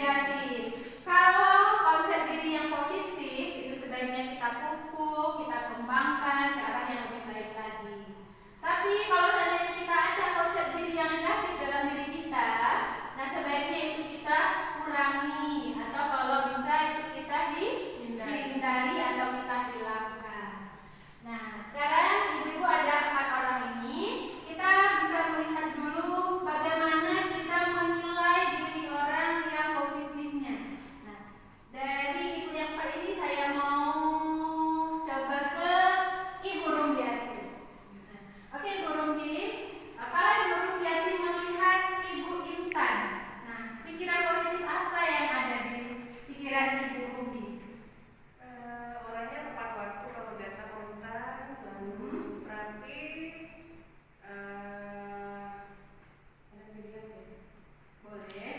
negatif. Kalau konsep diri yang positif itu sebaiknya kita pupuk, kita kembangkan ke arah yang lebih baik lagi. Tapi kalau seandainya kita ada konsep diri yang negatif dalam diri kita, nah sebaiknya itu kita kurangi, atau kalau bisa itu kita hindari atau kita hilangkan. Nah, sekarang ibu-ibu ada 4 orang ini, kita bisa melihat dulu bagaimana kita menilai diri orang yang positifnya. Nah, dari ibu yang Pak ini saya mau coba ke Ibu Rumbiati. Oke, Ibu Rumbi, kalau Ibu Rumbiati melihat Ibu Intan, nah pikiran positif apa yang ada di pikiran Ibu Rumbi? Orangnya tepat waktu, kalau datang on time, rapi, enak dilihat ya. Boleh.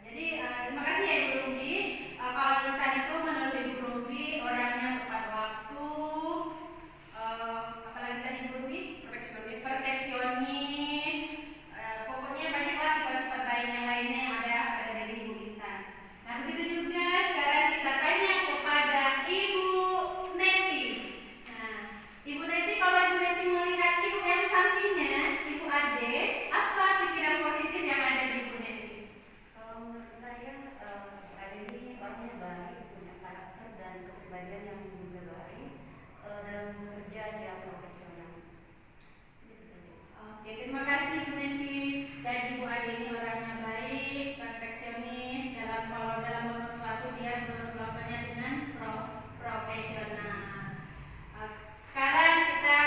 Jadi terima kasih ya Ibu Rumbi. Kalau Intan itu menurut Ibu Rumbi orangnya tepat waktu, apalagi tadi Ibu Rumbi perfeksionis, pokoknya banyaklah sifat-sifat baik yang lainnya yang ada pada diri Ibu Intan. Nah begitu juga sekarang kita tanya kepada Ibu Neti. Nah Ibu Neti, kalau Ibu Neti melihat Ibu yang di sampingnya, Ibu Ade, apa pikiran positif yang ada di Ibu Neti? Kalau menurut saya, Ade ini orangnya baik, punya karakter dan kepribadian yang juga baik, dalam bekerja dia profesional. Itu saja. Oke, terima kasih Ibu Neti. Jadi Ibu Ade ini orangnya baik, perfeksionis, kalau dalam melakukan sesuatu dia melakukannya dengan profesional. Sekarang kita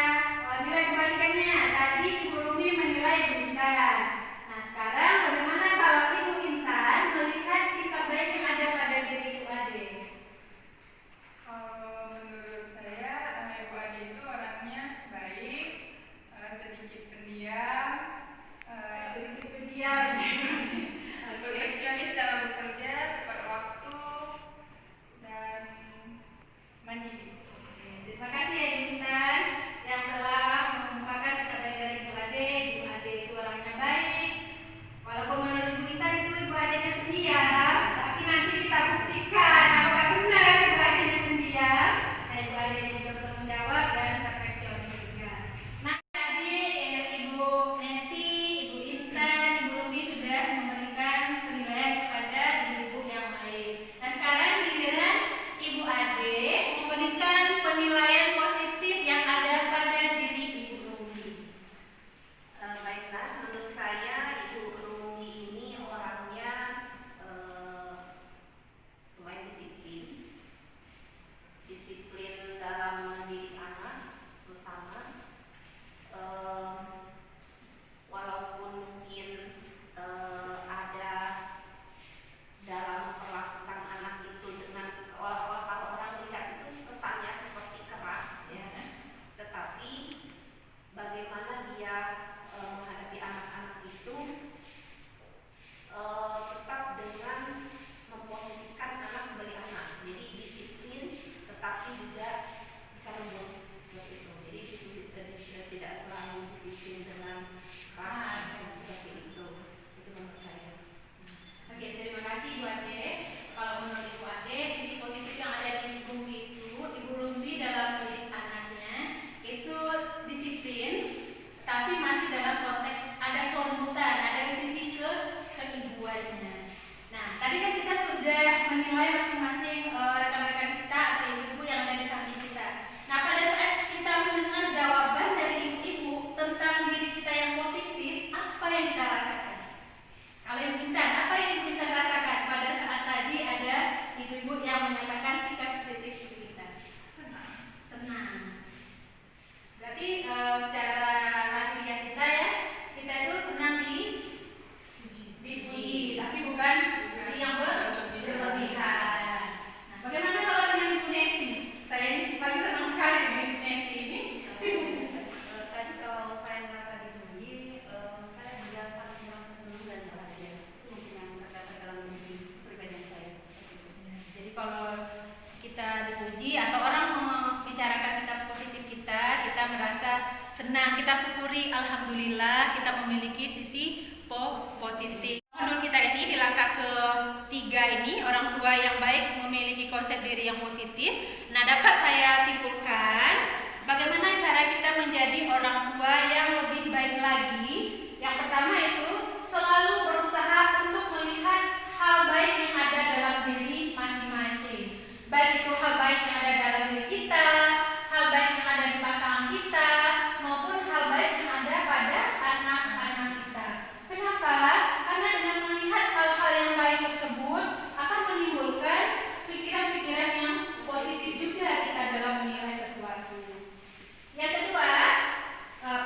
nilai kebalikannya. Tadi Ibu Rumi menilai Ibu Intan. Nah sekarang bagaimana kalau Ibu Intan melihat sikap baik yang ada pada diri Ibu Ade? Menurut saya, Ibu Ade itu orangnya baik, sedikit pendiam, perfeksionis dalam bekerja, tepat waktu, dan mandiri. Terima kasih ya Ibu Intan yang telah mengungkapkan sikap baik dari Ibu Ade. Ibu Ade itu orangnya baik. Walaupun menurut Ibu Intan itu Ibu Adenya pendiam, tapi nanti kita buktikan apakah benar Ibu Adenya pendiam. Dan Ibu Adenya juga bertanggung jawab dan perfeksionis juga. Nah tadi Ibu Neti, Ibu Intan, Ibu Ruby sudah memberikan penilaian kepada ibu-ibu yang lain. Nah sekarang giliran Ibu Ade memberikan penilaian positif yang ada pada diri Ibu Ruby. Baiklah, menurut saya Ibu Rumi ini orangnya lumayan disiplin dalam mendidik anak, terutama walaupun mungkin ada dalam memperlakukan anak itu dengan seolah-olah kalau orang melihat itu kesannya seperti keras, ya, tetapi bagaimana dia menghadapi anak-anak itu tetap dengan memposisikan anak sebagai anak. Jadi disiplin, tetapi juga bisa lembut seperti itu. Jadi tidak selalu disiplin dengan keras seperti itu. Itu menurut saya. Oke, terima kasih Bu Ade. Kalau menurut Ibu Ade, sisi positif yang ada di Ibu Rumbi itu, Ibu Rumbi dalam mendidik anaknya itu disiplin, tapi masih dalam konteks ada kelembutan, ada sisi keibuannya. Nah, tadi kan kita sudah menilai masing-masing rekan-rekan kita atau ibu-ibu yang ada di samping kita. Nah, pada saat kita mendengar jawaban dari ibu-ibu tentang diri kita yang positif, apa yang kita rasakan? Kalau Ibu Intan, apa yang Ibu Intan rasakan pada saat tadi ada ibu-ibu yang menyatakan sikap positif Ibu Intan? Senang. Berarti secara lahiriah kita ya, kita itu senang dipuji, tapi bukan yang berlebihan. Nah, bagaimana kalau dengan Ibu Neti? Saya ini paling senang sekali dengan Ibu Neti ini. Tadi kalau saya merasa dipuji, saya juga sangat merasa senang dan bahagia. Itu mungkin yang terdapat dalam diri kepribadian saya seperti itu. Jadi kalau kita dipuji atau orang membicarakan sikap positif kita merasa senang, kita syukuri, alhamdulillah kita memiliki sisi positif. Menurut kita ini di langkah konsep diri yang positif. Nah, dapat saya simpulkan bagaimana cara kita menjadi orang tua yang lebih baik lagi. Yang pertama itu selalu berusaha untuk melihat hal baik yang ada dalam diri masing-masing. Baik itu hal baik yang ada dalam diri kita, hal baik yang ada di pasangan kita, maupun hal baik yang ada pada anak-anak kita. Kenapa? Karena dengan melihat hal-hal yang baik tersebut akan menimbulkan pikiran-pikiran yang positif juga kita dalam menilai sesuatu. Yang kedua,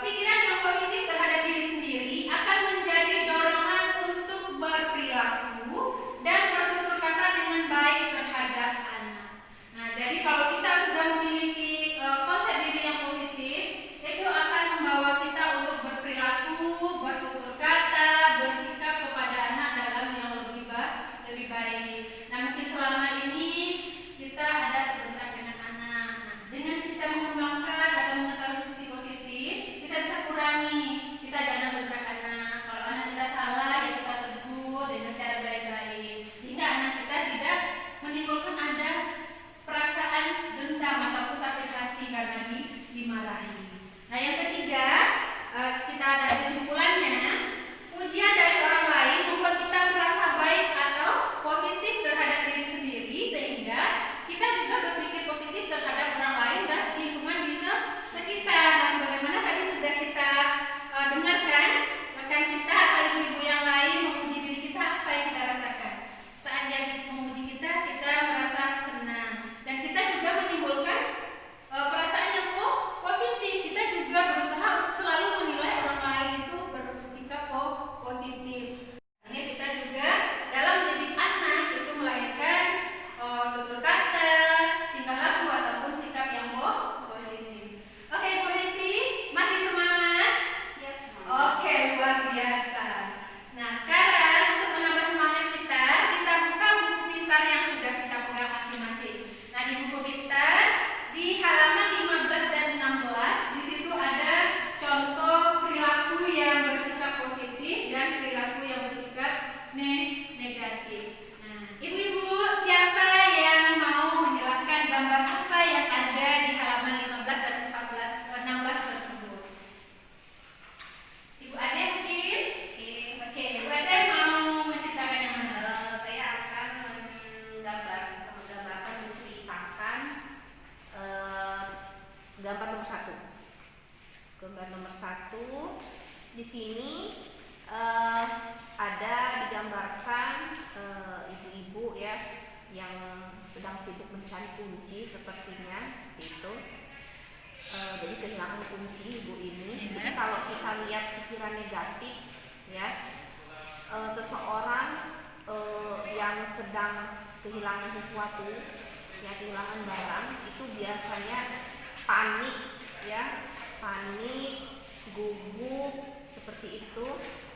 pikiran yang positif terhadap diri sendiri akan menjadi dorongan untuk berperilaku dan bertutur kata dengan baik terhadap anak. Nah, jadi kalau kita sudah memiliki konsep diri yang positif, itu akan membawa kita untuk berperilaku, bertutur kata, bersikap kepada anak dalam yang lebih baik. Nah, mungkin selama ini kita ada terbentak dengan anak. Nah, dengan kita mengembangkan atau mengetahui sisi positif, kita bisa kurangi. Kita jangan bentak anak. Kalau anak kita salah, ya kita tegur dengan secara baik-baik, sehingga anak kita tidak menimbulkan ada perasaan dendam ataupun sakit hati karena dimarahi. Nah, yang ketiga, kita ada kesimpulannya, pujian dari orang lain membuat kita merasa baik atau positif terhadap diri sendiri, sehingga kita juga berpikir positif terhadap orang lain dan lingkungan di sekitar. Nah, sebagaimana tadi sudah kita dengarkan, rekan kita atau ibu-ibu yang lain memuji diri kita, apa yang kita rasakan? Saat dia memuji kita, kita merasa senang, dan kita juga menimbulkan perasaan yang positif. Kita juga berusaha untuk selalu menilai orang lain itu bersikap positif. Ini kita juga dalam mendidik anak itu melahirkan tutur kata, tingkah laku ataupun sikap yang positif. Oke, Bu Henti, masih semangat? Siap semua. Oke, luar biasa. Nah, sekarang untuk menambah semangat kita buka buku pintar yang sudah kita pegang masing-masing. Nah, di buku pintar di halaman 15 dan 16, di situ ada contoh perilaku yang bersikap positif dan perilaku yang bersikap negatif. Nah, ibu-ibu, siapa yang mau menjelaskan gambar apa yang ada di halaman 15 dan 16 tersebut? Ibu Ade mungkin? Oke, Ibu Ade mau menceritakan yang mana? Saya akan menggambarkan, menceritakan gambar nomor 1. Gambar nomor 1 di sini ada digambarkan ibu-ibu ya yang sedang sibuk mencari kunci sepertinya seperti itu. Jadi kehilangan kunci ibu ini. Jadi kalau kita lihat pikiran negatif ya, seseorang yang sedang kehilangan sesuatu, ya kehilangan barang, itu biasanya panik ya, panik, gugup seperti itu,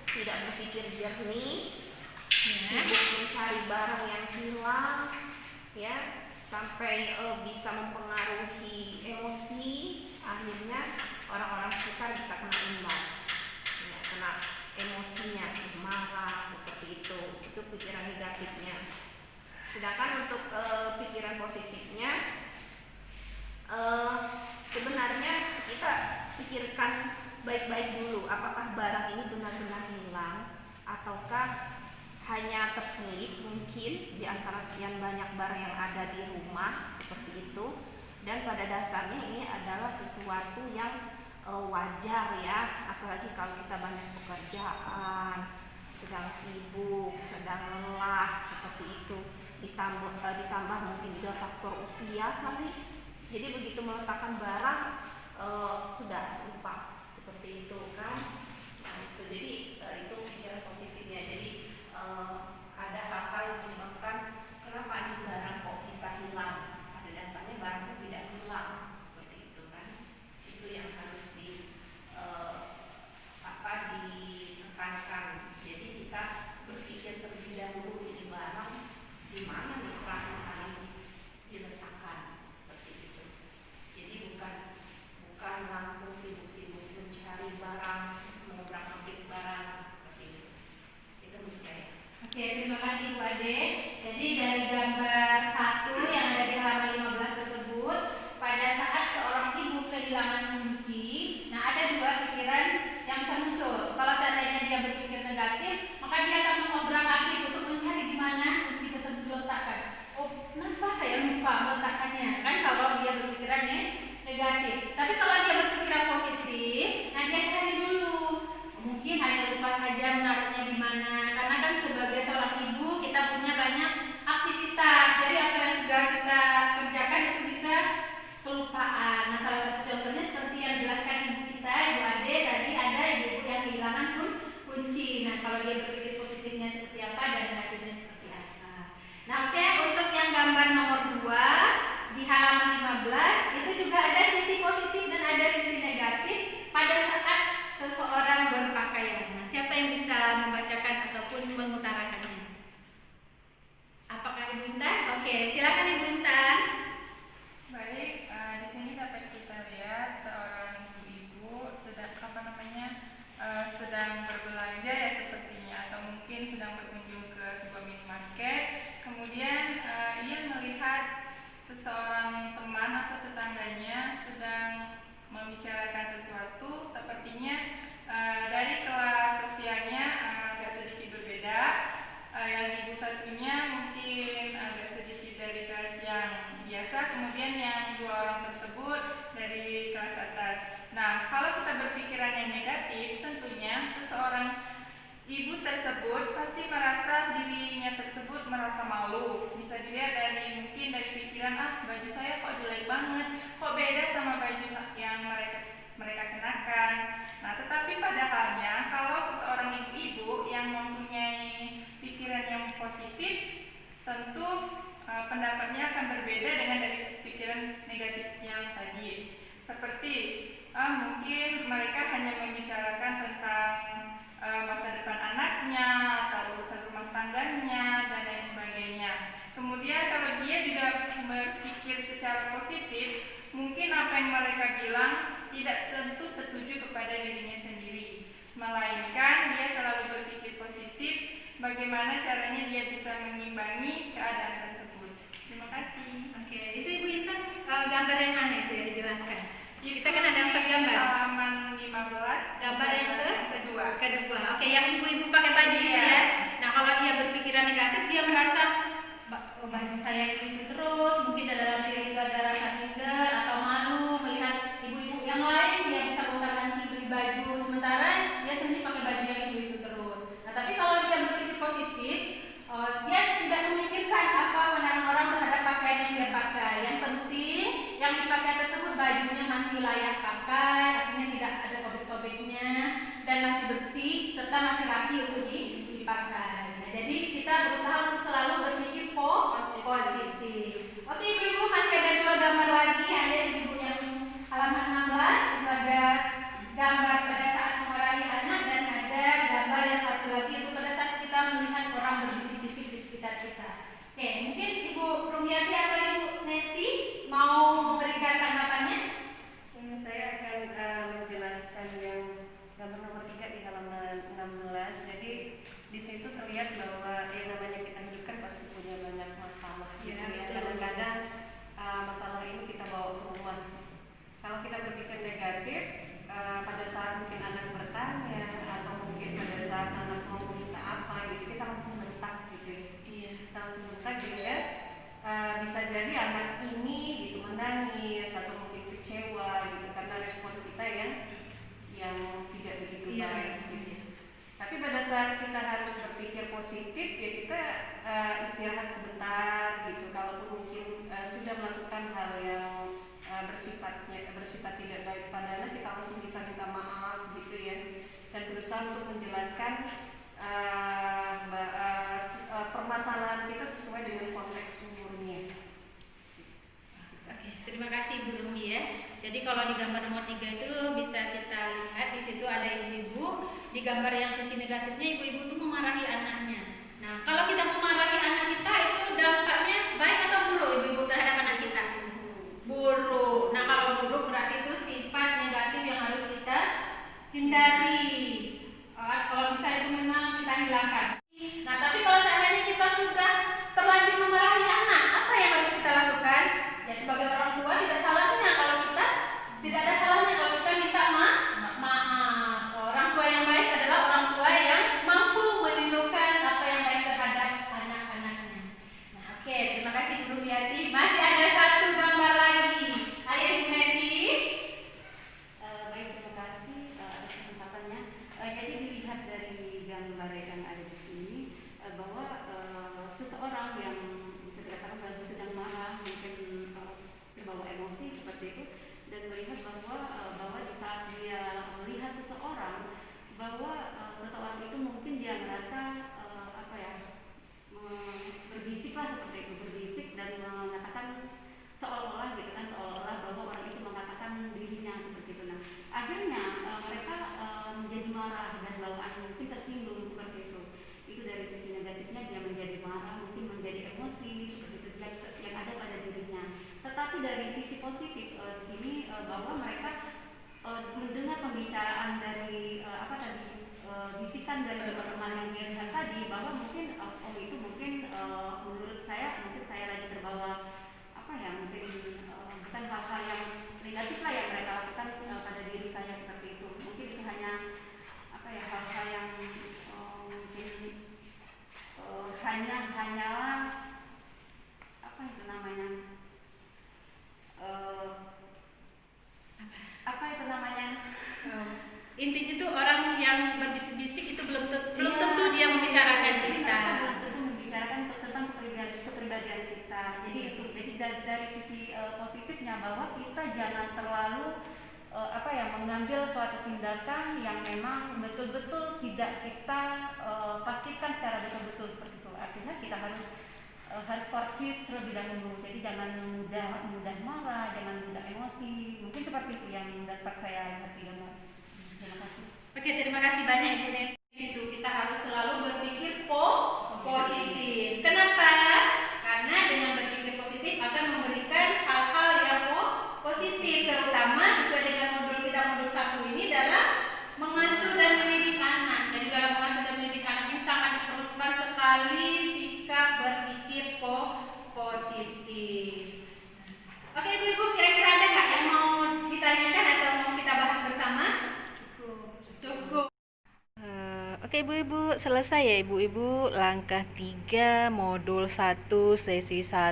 tidak berpikir jernih, sibuk mencari barang yang hilang ya, sampai bisa mempengaruhi emosi. Akhirnya orang-orang sekitar bisa kena imbas ya, kena emosinya, marah seperti itu pikiran negatifnya. Sedangkan untuk pikiran positifnya, sebenarnya kita pikirkan baik-baik dulu, apakah barang ini benar-benar hilang ataukah hanya terselip mungkin di antara sekian banyak barang yang ada di rumah seperti itu. Dan pada dasarnya ini adalah sesuatu yang wajar ya, apalagi kalau kita banyak pekerjaan, sedang sibuk, sedang lelah seperti itu, ditambah mungkin juga faktor usia kali. Jadi begitu meletakkan barang sudah lupa seperti itu kan. Nah, itu jadi itu pikiran positifnya. Jadi ada hal-hal yang menyebabkan kenapa ini barang kok bisa hilang. Pada dasarnya barang itu tidak hilang seperti itu kan. Itu yang harus ditekankan. Jadi kita berpikir terlebih dahulu, ini barang di mana nih terakhir kali diletakkan seperti itu. Jadi bukan langsung sibuk-sibuk mencari barang, mengobrak-abrik barang seperti itu. Itu menurut saya. Oke, terima kasih Bu Ade. Jadi dari gambar 1 yang ada Oke, silakan Ibu Intan. Baik, di sini dapat kita lihat seorang ibu-ibu sedang berbelanja ya sepertinya, atau mungkin sedang berkunjung ke sebuah minimarket. Kemudian ia melihat seseorang teman atau tetangganya sedang membicarakan sesuatu, sepertinya dari kelas sosialnya agak sedikit berbeda. Yang ibu satunya mungkin agak sedikit dari kelas yang biasa, kemudian yang dua orang tersebut dari kelas atas. Nah, kalau kita berpikiran yang negatif, tentunya seseorang ibu tersebut pasti merasa dirinya tersebut merasa malu. Bisa dilihat mungkin dari pikiran, baju saya kok jelek banget, kok beda sama baju yang mereka kenakan. Nah, tetapi padahalnya kalau seseorang ibu-ibu yang mempunyai pikiran yang positif, tentu pendapatnya akan berbeda dengan dari pikiran negatif yang tadi. Seperti mungkin mereka hanya membicarakan tentang masa depan anaknya atau urusan rumah tangganya dan lain sebagainya. Kemudian kalau dia juga berpikir secara positif, mungkin apa yang mereka bilang tidak tentu tertuju kepada dirinya sendiri, melainkan dia selalu berpikir positif bagaimana caranya dia bisa mengimbangi keadaan tersebut. Terima kasih. Oke, itu Ibu Intan gambar yang mana itu yang dijelaskan? Kita kan ada 4 gambar. Halaman 15. Gambar yang kedua. Oke, yang ibu-ibu pakai baju itu ya. Nah, kalau dia berpikiran negatif, dia merasa baju saya itu terus, mungkin dalam diri itu ada rasa minder atau malu melihat ibu-ibu yang lain dia bisa gonta-ganti beli baju, sementara dia sendiri pakai baju yang itu terus. Nah, tapi kalau dia berpikir positif, dia tidak memikirkan apa pandangan orang terhadap pakaian yang dia pakai. Yang penting yang dipakai tersebut bajunya masih layak pakai, artinya tidak ada sobek-sobeknya dan masih bersih serta masih rapi untuk dipakai. Nah, jadi kita berusaha untuk selalu berpikir positif. Oke, ibu-ibu, masih ada 2 gambar lagi. Ada ibu yang halaman 16 itu ada gambar pada saat memarahi anak, dan ada gambar yang satu lagi itu pada saat kita melihat orang berbisik-bisik di sekitar kita. Oke, mungkin Ibu Rumiati atau Ibu Neti mau memberikan tanggapannya? Saya akan menjelaskan yang gambar nomor 3 di halaman 16. Jadi di situ terlihat bahwa yang namanya kita hidup kan pasti punya banyak masalah gitu ya. Kadang-kadang masalah ini kita bawa ke rumah. Kalau kita berpikir negatif, pada saat mungkin anak bertanya atau mungkin pada saat anak mau minta apa gitu, kita langsung bentak gitu ya. Kita langsung bentak sehingga bisa jadi anak ini gitu menangis atau mungkin kecewa gitu karena respon kita yang tidak begitu baik gitu. Tapi pada saat kita harus berpikir positif, ya kita istirahat sebentar gitu. Kalau mungkin sudah melakukan hal yang bersifat tidak baik pada anak, kita langsung bisa minta maaf gitu ya, dan berusaha untuk menjelaskan permasalahan kita sesuai dengan konteks umurnya. Oke, terima kasih Bu Rumi ya. Jadi kalau di gambar nomor 3 itu bisa kita lihat di situ ada ibu-ibu. Di gambar yang sisi negatifnya, ibu-ibu itu memarahi anaknya. Nah, kalau kita memarahi anak kita itu dampaknya baik atau buruk ibu-ibu terhadap anak kita? Buruk. Nah, kalau buruk berarti itu sifat negatif yang harus kita hindari. Kalau bisa itu memang kita hilangkan. Nah, tapi kalau seandainya kita sudah terlanjur memarahi anak, apa yang harus kita lakukan? Ya, sebagai orang tua tidak salahnya kalau kita tidak ada salahnya kalau kita minta maaf. Orang tua yang baik adalah orang tua yang mampu menirukan apa yang baik terhadap anak-anaknya. Nah, oke, terima kasih Bu Rumiati. Masih ada 1 gambar lagi. Ayo Ibu Neti. Baik, terima kasih atas kesempatannya. Jadi dilihat dari gambar yang ada di sini bahwa seseorang yang bisa dikatakan sedang marah, mungkin terbawa emosi seperti itu, dan melihat bahwa di saat dia melihat seseorang, bahwa seseorang itu mungkin dia merasa berbisiklah seperti itu, berbisik dan mengatakan seolah-olah gitu kan, seolah-olah bahwa orang itu mengatakan dirinya seperti itu. Nah, akhirnya mereka menjadi marah dan bawaan mungkin tersinggung seperti itu. Itu dari sisi negatifnya, dia menjadi marah, mungkin menjadi emosi seperti itu, dia dari sisi positif di sini bahwa mereka mendengar pembicaraan dari bisikan dari teman-teman yang dilihat tadi, bahwa mungkin itu mungkin menurut saya mungkin saya lagi terbawa mungkin bukan hal-hal yang negatif lah yang mereka lakukan pada diri saya seperti itu. Mungkin itu hanya hal-hal yang mungkin hanyalah Intinya tuh orang yang berbisik-bisik itu belum tentu dia membicarakan kita. Belum tentu membicarakan tentang kepribadian kita. Jadi dari sisi positifnya bahwa kita jangan terlalu mengambil suatu tindakan yang memang betul-betul tidak kita pastikan secara betul-betul seperti itu. Artinya kita harus koreksi terlebih dahulu. Jadi jangan mudah marah, jangan mudah emosi. Mungkin seperti itu yang dapat saya lihat di gambar. Terima kasih. Oke, terima kasih banyak Ibu Neti. Itu kita harus selalu berpikir positif. Kenapa? Karena dengan berpikir positif akan memberikan hal-hal yang positif, terutama sesuai dengan modul 1 ini dalam mengasuh dan mendidik anak. Jadi dalam mengasuh dan mendidik anak ini sangat diperlukan sekali sikap berpikir positif. Oke Ibu-ibu, kira-kira ada nggak yang mau ditanyakan atau mau kita bahas bersama? Cukup. Oke Ibu-ibu, selesai ya Ibu-ibu langkah 3 modul 1 sesi 1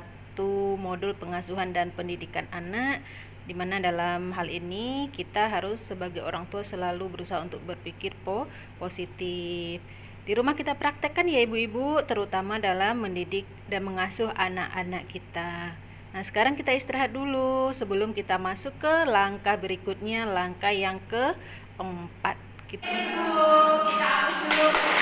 modul pengasuhan dan pendidikan anak, di mana dalam hal ini kita harus sebagai orang tua selalu berusaha untuk berpikir positif. Di rumah kita praktekkan ya Ibu-ibu, terutama dalam mendidik dan mengasuh anak-anak kita. Nah, sekarang kita istirahat dulu sebelum kita masuk ke langkah berikutnya, langkah yang keempat. Kita hapus dulu.